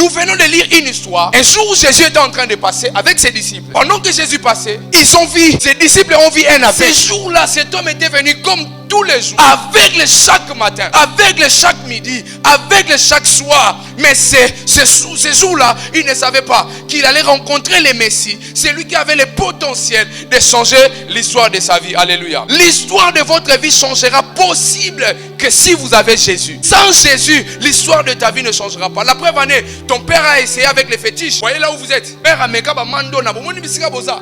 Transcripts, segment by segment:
Nous venons de lire une histoire. Un jour où Jésus était en train de passer avec ses disciples. Pendant que Jésus passait, ils ont vu, ses disciples ont vu un aveugle. Ce jour-là, cet homme était venu comme tous les jours, aveugle chaque matin, aveugle chaque midi, aveugle chaque soir. Mais ce jour-là, il ne savait pas qu'il allait rencontrer le Messie. C'est lui qui avait le potentiel de changer l'histoire de sa vie. Alléluia. L'histoire de votre vie changera possible que si vous avez Jésus. Sans Jésus, l'histoire de ta vie ne changera pas. La preuve en est, ton père a essayé avec les fétiches. Voyez là où vous êtes.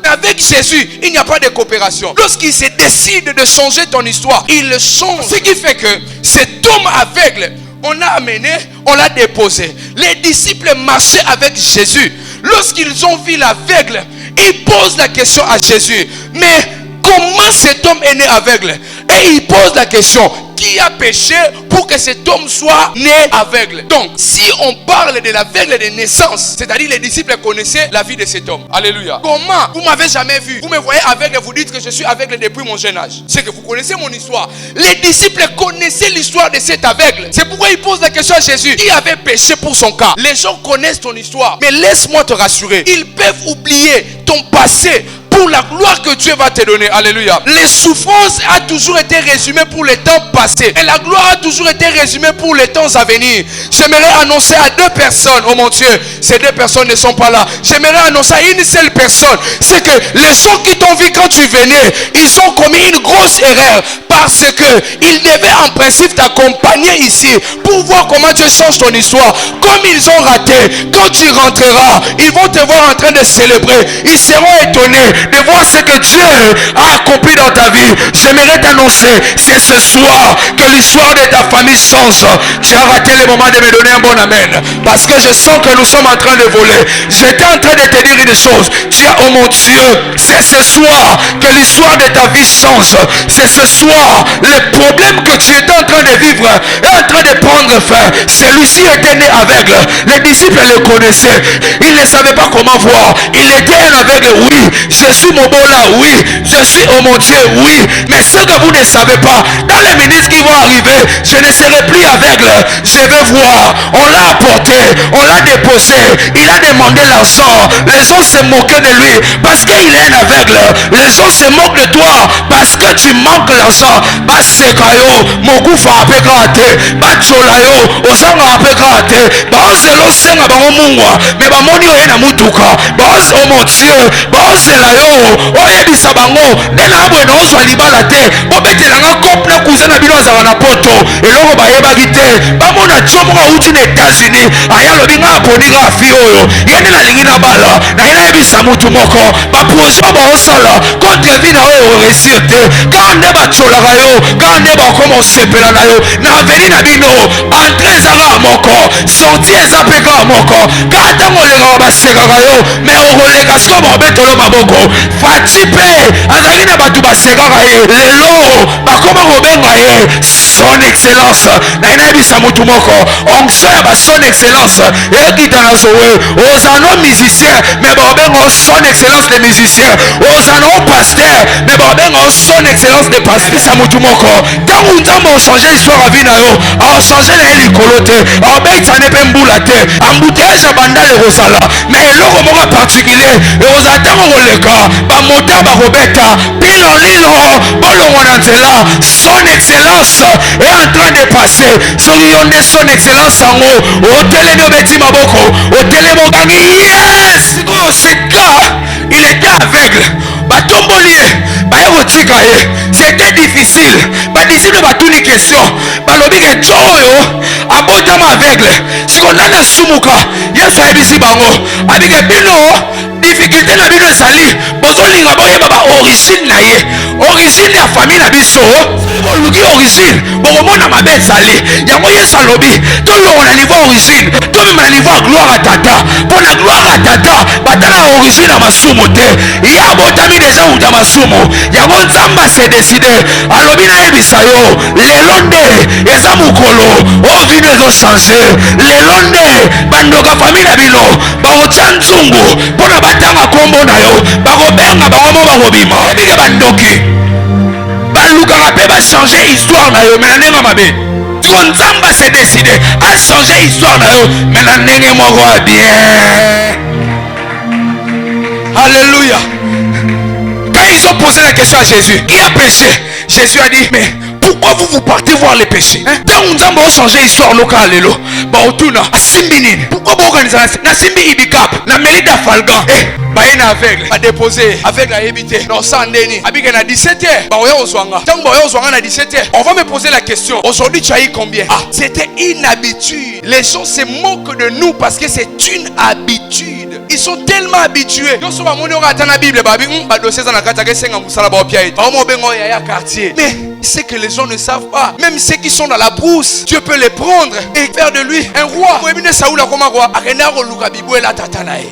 Avec Jésus, il n'y a pas de coopération. Lorsqu'il se décide de changer ton histoire, il le change. Ce qui fait que cet homme aveugle, on l'a amené, on l'a déposé. Les disciples marchaient avec Jésus. Lorsqu'ils ont vu l'aveugle, ils posent la question à Jésus. Mais comment cet homme est né aveugle? Et ils posent la question. Qui a péché pour que cet homme soit né aveugle? Donc, si on parle de l'aveugle de naissance, c'est-à-dire les disciples connaissaient la vie de cet homme. Alléluia. Comment? Vous m'avez jamais vu. Vous me voyez aveugle et vous dites que je suis aveugle depuis mon jeune âge. C'est que vous connaissez mon histoire. Les disciples connaissaient l'histoire de cet aveugle. C'est pourquoi ils posent la question à Jésus. Qui avait péché pour son cas? Les gens connaissent ton histoire. Mais laisse-moi te rassurer. Ils peuvent oublier ton passé pour la gloire que Dieu va te donner. Alléluia. Les souffrances ont toujours été résumées pour les temps passés. Et la gloire a toujours été résumée pour les temps à venir. J'aimerais annoncer à deux personnes. Oh mon Dieu, ces deux personnes ne sont pas là. J'aimerais annoncer à une seule personne. C'est que les gens qui t'ont vu quand tu venais, ils ont commis une grosse erreur. Parce que ils devaient en principe t'accompagner ici pour voir comment Dieu change ton histoire. Comme ils ont raté, quand tu rentreras, ils vont te voir en train de célébrer. Ils seront étonnés de voir ce que Dieu a accompli dans ta vie. J'aimerais t'annoncer, c'est ce soir que l'histoire de ta famille change. Tu as raté le moment de me donner un bon amen. Parce que je sens que nous sommes en train de voler. J'étais en train de te dire une chose. Tu as, oh mon Dieu, c'est ce soir que l'histoire de ta vie change. C'est ce soir, le problème que tu étais en train de vivre est en train de prendre fin. Celui-ci était né aveugle. Les disciples le connaissaient. Ils ne savaient pas comment voir. Il était un aveugle, oui. Je suis Mobola, oui. Je suis, oh mon Dieu, oui. Mais ce que vous ne savez pas, dans les minutes qui vont arriver, je ne serai plus aveugle. Je vais voir. On l'a apporté, on l'a déposé. Il a demandé l'argent. Les gens se moquaient de lui parce qu'il est un aveugle. Les gens se moquent de toi parce que tu manques l'argent. Basekayo, mokufa apekate, bacholayo, osanga apekate. Baozelo senga bangomungwa, mais bamoni oyena mutuka. Baoz, oh mon Dieu, baozelayo, oyebisa bango, nena abwe na ozwa libala te. Obetelanga kope na kuzana bino azala na poto. Eloko bayebaki te. Bamona tiomoka uti na États-Unis. Aya lobi nga aponinga afi oyo. Yende na lingi na bala. Na ina yebisa mutu moko. Baproje baosala contre vi na oyo réussir te. Kande bacholaka yo. Kande bakoma osepela na yo. Na aveni na bino. Entrée ezaka moko. Sortie eza peka moko. Kata ngoleka basekaka yo. Me okoleka siko babetolo maboko. Fati pe azali na bato basekaka ye. Lelo bakoma kobenga ye son excellence. Na ina yebisa mutu moko. Onction ya ba son excellence. Ekita na zowe. Ozano musicien. Me babenga son excellence de musicien. Ozano pasteur. Me babenga son excellence de pasteur. Sa mutu moko. Tango nzambe ochange histoire ya vie na yo. Ochange na ye likolo te. Obetane pe mbula te. Embouteillage ya bandale ekozala. Me eloko moko particulier. Ekozala tango koleka. Bamota bakobeta. Pilo lilo. Bolongo na nzela. Son excellence est en train de passer. Soki yo nde son excellence yango. Otelemi obeti maboko. Otelemi okangi. Yes! Sika. Il était aveugle. Batomboli ye. Baya kotika ye. C'était difficile. Badisciple batuni question. Balobi ke jo oyo abotama aveugle. Siko nana sumuka. Yesu ayebisi bango. Abike bino difficulté na bino ezali. Bozolinga boyeba ba origine na ye. Origine ya famille na biso. Boluki origine. Bokomona mabe ezali. Yango Yesu alobi. Tolongo na niveau origine. Tomema na niveau ya gloire à tata. Pour la gloire à tata. Batala origine ya masumu te. Ya botami deja uta masumu. Yango nzamba se décidé. Alobi na yebisa yo. Lelo nde eza mukolo. O vino ezo changer. Lelo nde bandoka famille na bino. Bakotia nzungu. Pona batanga kombo na yo. Bakobenga bango bakobima. Ebike bandoki. Balukaka pe ba changer histoire na yo. Mais na ndenge mabe. siko nzamba s'est décidé à changer l'histoire na yo mais na ndenge moko bien. Alléluia. Quand ils ont posé la question à Jésus, qui a péché? Jésus a dit, mais pourquoi vous partez voir les péchés? Tant que nous avons changé l'histoire locale, pourquoi vous organisez na simbi ibikap na melida falgan baina aveugle a déposé aveugle a évité non sans ndeni abika na 17h ba oya ozwanga tant ba oya ozwanga na 17h on va me poser la question aujourd'hui tu as eu combien? C'était une habitude. Les gens se moquent de nous parce que c'est une habitude. Ils sont tellement habitués. Yo so ba moni ora tana Bible ba bi ba dossier za na kata ke senga musala ba opia ite ba mo bengo ya quartier. Mais c'est que les gens ne savent pas. Même ceux qui sont dans la brousse, Dieu peut les prendre et faire de lui un roi.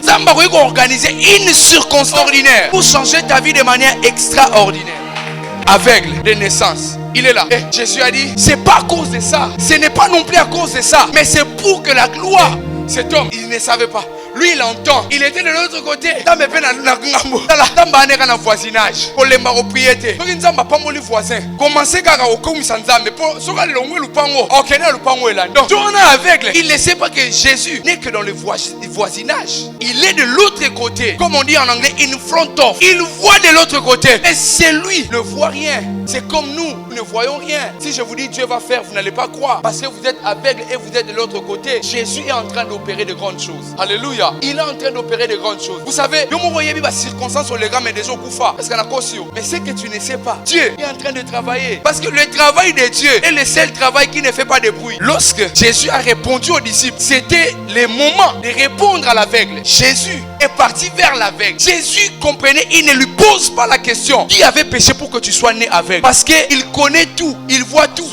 Zamba va organiser une circonstance ordinaire pour changer ta vie de manière extraordinaire. Aveugle de naissance, il est là. Et Jésus a dit, c'est pas à cause de ça. Ce n'est pas non plus à cause de ça. Mais c'est pour que la gloire, cet homme, il ne savait pas. Lui, il entend. Il était de l'autre côté. Dans mes peines, dans le voisinage. Pour les maropriétés. Pour qu'ils pas mon voisin. Commencez à au sanzambe. Pour ceux qui l'ont le pango. Ok, le pango est là. Donc, on est aveugle. Il ne sait pas que Jésus n'est que dans le voisinage. Il est de l'autre côté. Comme on dit en anglais, in front of. Il voit de l'autre côté. Et c'est lui ne voit rien. C'est comme nous ne voyons rien. Si je vous dis Dieu va faire, vous n'allez pas croire. Parce que vous êtes aveugle et vous êtes de l'autre côté. Jésus est en train d'opérer de grandes choses. Alléluia. Il est en train d'opérer de grandes choses. Vous savez, nous voyons des circonstances sur les gars, mais des gens koufa. Parce qu'on a conscience. Mais c'est que tu ne sais pas. Dieu est en train de travailler. Parce que le travail de Dieu est le seul travail qui ne fait pas de bruit. Lorsque Jésus a répondu aux disciples, c'était le moment de répondre à l'aveugle. Jésus est parti vers l'aveugle. Jésus comprenait, il ne lui pose pas la question. Qui avait péché pour que tu sois né aveugle? Parce qu'il connaît tout, il voit tout.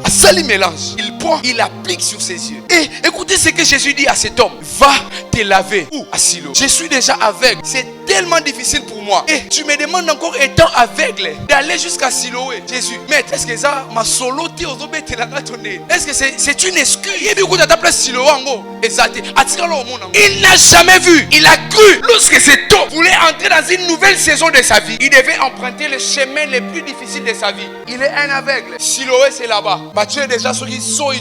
À ça, il mélange. Il prend, il applique sur ses yeux. Et écoutez ce que Jésus dit à cet homme. Va te laver. Où? À Silo. Je suis déjà aveugle. C'est tellement difficile pour moi. Et tu me demandes encore, étant aveugle, d'aller jusqu'à Siloé. Jésus, maître, est-ce que ça m'a solo ti ozobete la tonné? Est-ce que c'est une excuse? Il n'a jamais vu. Il a cru. Lorsque cet homme voulait entrer dans une nouvelle saison de sa vie, il devait emprunter le chemin le plus difficile de sa vie. Il est un aveugle. Siloé, c'est là-bas. Dieu est déjà sur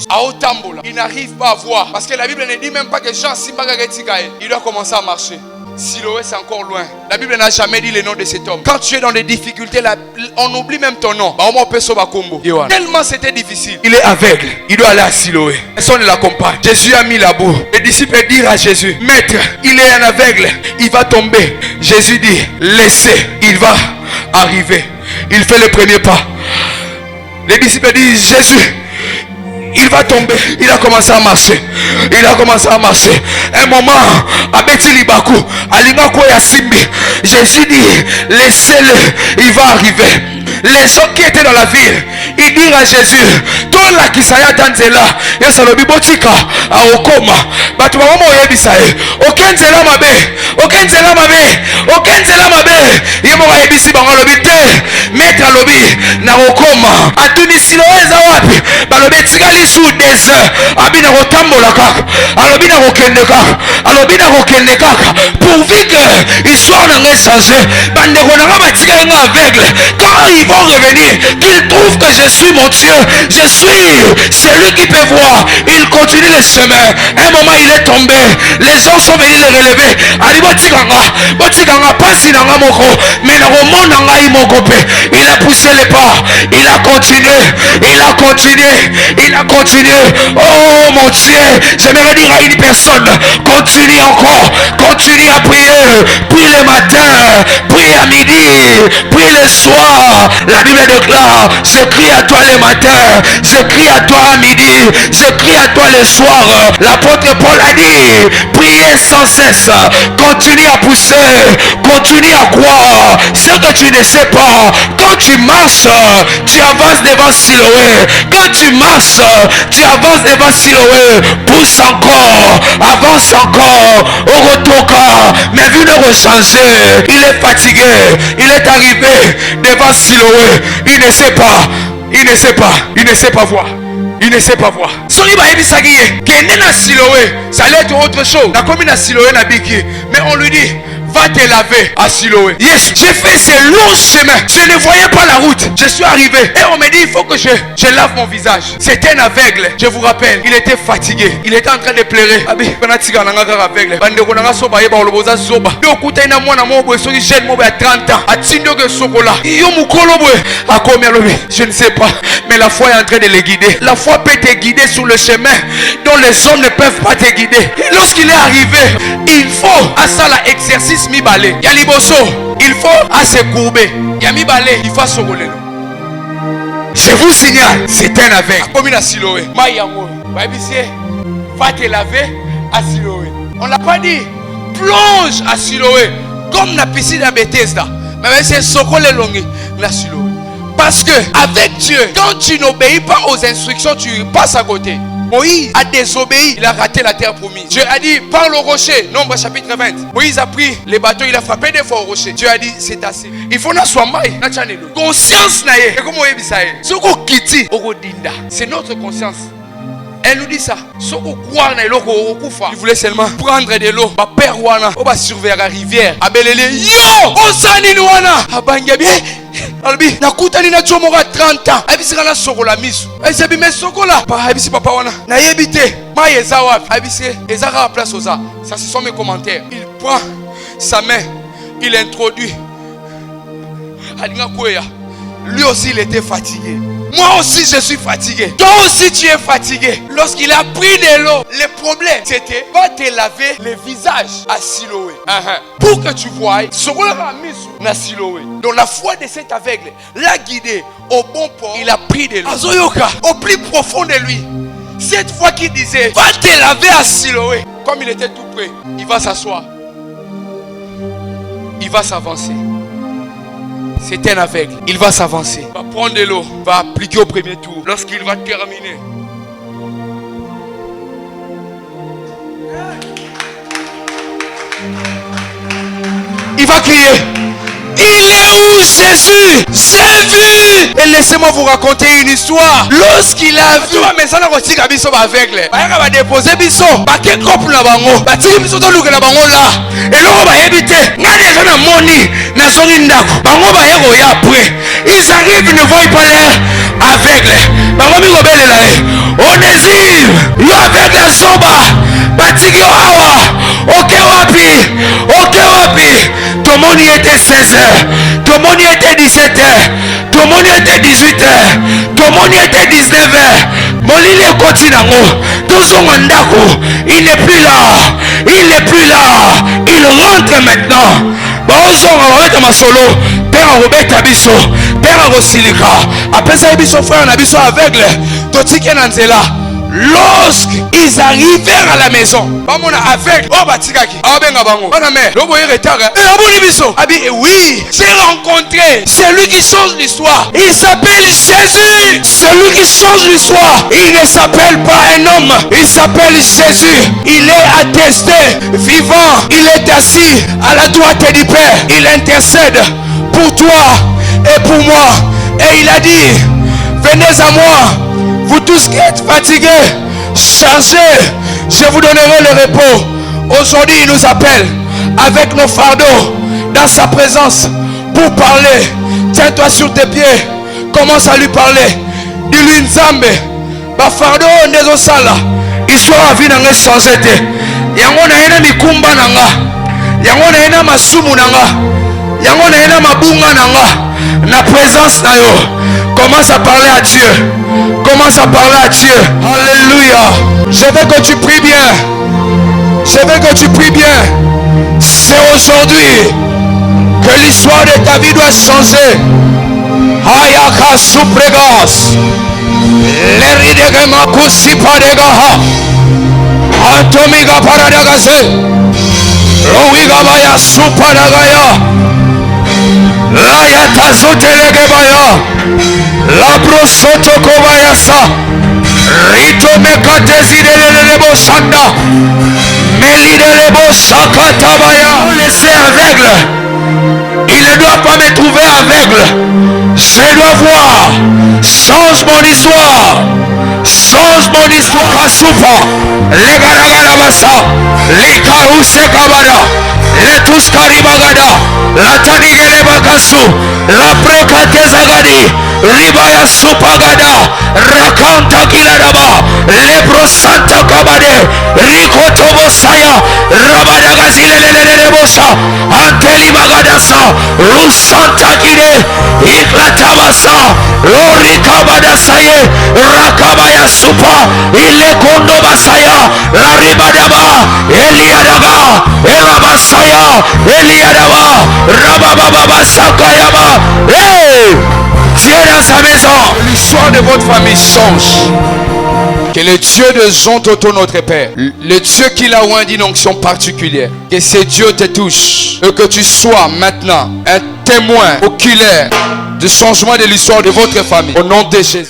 à Otambola. Il n'arrive pas à voir. Parce que la Bible ne dit même pas que Jean Simbagatikae, il doit commencer à marcher. Siloé, c'est encore loin. La Bible n'a jamais dit le nom de cet homme. Quand tu es dans des difficultés, on oublie même ton nom. Tellement c'était difficile. Il est aveugle. Il doit aller à Siloé. Personne ne l'accompagne. Jésus a mis la boue. Les disciples dirent à Jésus, maître, il est un aveugle. Il va tomber. Jésus dit, laissez. Il va arriver. Il fait le premier pas. Les disciples disent, Jésus, il va tomber. Il a commencé à marcher. Il a commencé à marcher. Un moment, à Betilibaku, à Limako et à Simbi, Jésus dit, laissez-le, il va arriver. Les gens qui étaient dans la ville, ils dirent à Jésus, toi là qui s'est Tanzela, et ça le bibotika, à Okoma, Batuma Yebisae, aucun zela mabe, aucun zela mabe, aucun zela mabe, Yamora Ebisi Bangalobite, Maître Alobi, na Okoma, à Tunisilo Ezawapi, Balobetikali sous des heures, Abina Rotambola Kak, Alobina Rokendeka, Alobina Rokendeka, pourvu que l'histoire n'a changé, Banderonara Batika aveugle, quand ils vont revenir, qu'ils trouvent que je suis mon Dieu, je suis celui qui peut voir. Il continue le chemin. Un moment il est tombé, les gens sont venus le relever. Il a poussé les pas, il a continué, il a continué, il a continué. Oh mon Dieu, j'aimerais dire à une personne, continue encore, continue à prier, prie le matin, prie à midi, prie le soir. La Bible déclare, je crie à toi le matin, je crie à toi à midi, je crie à toi le soir. L'apôtre Paul a dit, priez sans cesse, continue à pousser, continue à croire. Ce que tu ne sais pas, quand tu marches, tu avances devant Siloé. Quand tu marches, tu avances devant Siloé. Pousse encore, avance encore, au retour, mais vu ne rechanger. Il est fatigué, il est arrivé devant Siloé. Il ne sait pas, il ne sait pas, il ne sait pas voir. Il ne sait pas voir. Ça allait être autre chose. La commune à Siloé n'a biki. Mais on lui dit, va te laver à Siloé. Yes, j'ai fait ces longs chemins. Je ne voyais pas la route. Je suis arrivé et on me dit il faut que je lave mon visage. C'était un aveugle. Je vous rappelle, il était fatigué. Il était en train de pleurer. Abi, panatika nanga aveugle. Bande ko nanga soba yeba oloboza soba. Yo kuta ina mwana mobo soki jeune mobo à 30 ans. Atindo ke sokola. Yo mukolo boy. Akomi alobi. Je ne sais pas, mais la foi est en train de les guider. La foi peut te guider sur le chemin dont les hommes ne peuvent pas te guider. Et lorsqu'il est arrivé, il faut à ça l'exercice mi balé. Yaliboso, il faut à se courber. Yami balé, il faut sokolelo. Je vous signale, c'est un aveugle. Comme à Siloé. Mayango, va te laver à Siloé. On l'a pas dit. Plonge à Siloé. Comme la piscine à Bethesda. Mais c'est sokolé longue la Siloé. Parce que avec Dieu, quand tu n'obéis pas aux instructions, tu passes à côté. Moïse a désobéi, il a raté la terre promise. Dieu a dit, parle au rocher. Nombre chapitre 20. Moïse a pris les bateaux, il a frappé des fois au rocher. Dieu a dit, c'est assez. Il faut conscience naye. Et comment il dit c'est notre conscience. Elle nous dit ça. Il voulait seulement prendre de l'eau. Ma père wana, on va surveiller la rivière. Abelele, yo, on s'en wana. Abangabi. Albi, nakutani na chomora 30 ans. Abisi kana sokola misu. Esebi me sokola. Pa abisi papa wana. Na yebite. Ma yeza wapi? Abisi ezaka la place oza. Ça ce sont mes commentaires. Il prend sa main, il introduit. Alinga koya. Lui aussi il était fatigué. Moi aussi je suis fatigué. Toi aussi tu es fatigué. Lorsqu'il a pris de l'eau, le problème c'était va te laver le visage à Siloé. Pour que tu voies ce qu'on a mis na Siloé. Donc la foi de cet aveugle l'a guidé au bon port. Il a pris de l'eau. Azoyoka, au plus profond de lui. Cette fois qu'il disait va te laver à Siloé. Comme il était tout près, il va s'asseoir. Il va s'avancer. C'est un aveugle. Il va s'avancer. Il va prendre de l'eau. Il va appliquer au premier tour. Lorsqu'il va terminer. Il va crier. Il est où Jésus? J'ai vu. Et laissez-moi vous raconter une histoire. Lorsqu'il a vu, aveugle, il va déposer biso. Et ils arrivent, ne voient pas l'air aveugle. Onésime, yo avec la soba, batiki awa, ok wapi, tout le monde y était 16h, tout le monde y était 17h, tout le monde y était 18h, tout le monde y était 19h. Molili continue, il n'est plus là, il rentre maintenant. Père Robert Biso, Père Rosilika, après ça, Biso frère, on a Biso aveugle, Totike Nanzela. Lorsqu'ils arrivèrent à la maison, oui, j'ai rencontré celui qui change l'histoire. Il s'appelle Jésus. Celui qui change l'histoire, il ne s'appelle pas un homme, il s'appelle Jésus. Il est attesté, vivant, il est assis à la droite du Père. Il intercède pour toi et pour moi. Et il a dit, venez à moi, vous tous qui êtes fatigués, chargés, je vous donnerai le repos. Aujourd'hui, il nous appelle avec nos fardeaux dans sa présence pour parler. Tiens-toi sur tes pieds, commence à lui parler. Dis-lui Nzambe, ba fardeau nezo sala, histoire vie nanga changer te. Yango na ena mikumba nanga, yango na ena masumu nanga, yango na ena mabunga nanga, na présence na yo. Commence à parler à Dieu. Commence à parler à Dieu. Alléluia. Je veux que tu pries bien. Je veux que tu pries bien. C'est aujourd'hui que l'histoire de ta vie doit changer. Ayaka supregos. Leridegema kusipadegaha. Atomiga paradagase. Rowiga baya supadagaya. La yatazotelegabaya. La brosoto kobayasa. Rito mekatezidele shanda. Melidele shakatabaya. Laissez aveugle. Il ne doit pas me trouver aveugle. Je dois voir. Change mon histoire. Change mon histoire. Asupa. Legaragala basa. Likaruse kabada. Letus karibagada. La tanigele bakasu. La prekatezagadi. Ribaya supagada. Rakanta kiladaba. Lebro santa kabade. Rikotobo saya. Rabadagazilelelelebosa. Anteli bagadasa. Rusanta kide. Iklatabasa. Lori kabadasaye. Rakabaya supa. Ile kondo basaya. La ribadaba. Eliadaga. Elabasaya. Eliadaba. Rabababa sakayaba. Hey! Dieu dans sa maison. L'histoire de votre famille change. Que le Dieu de Zontoto, notre Père, le Dieu qui a oint d'une onction particulière, que ce Dieu te touche et que tu sois maintenant un témoin oculaire du changement de l'histoire de votre famille. Au nom de Jésus.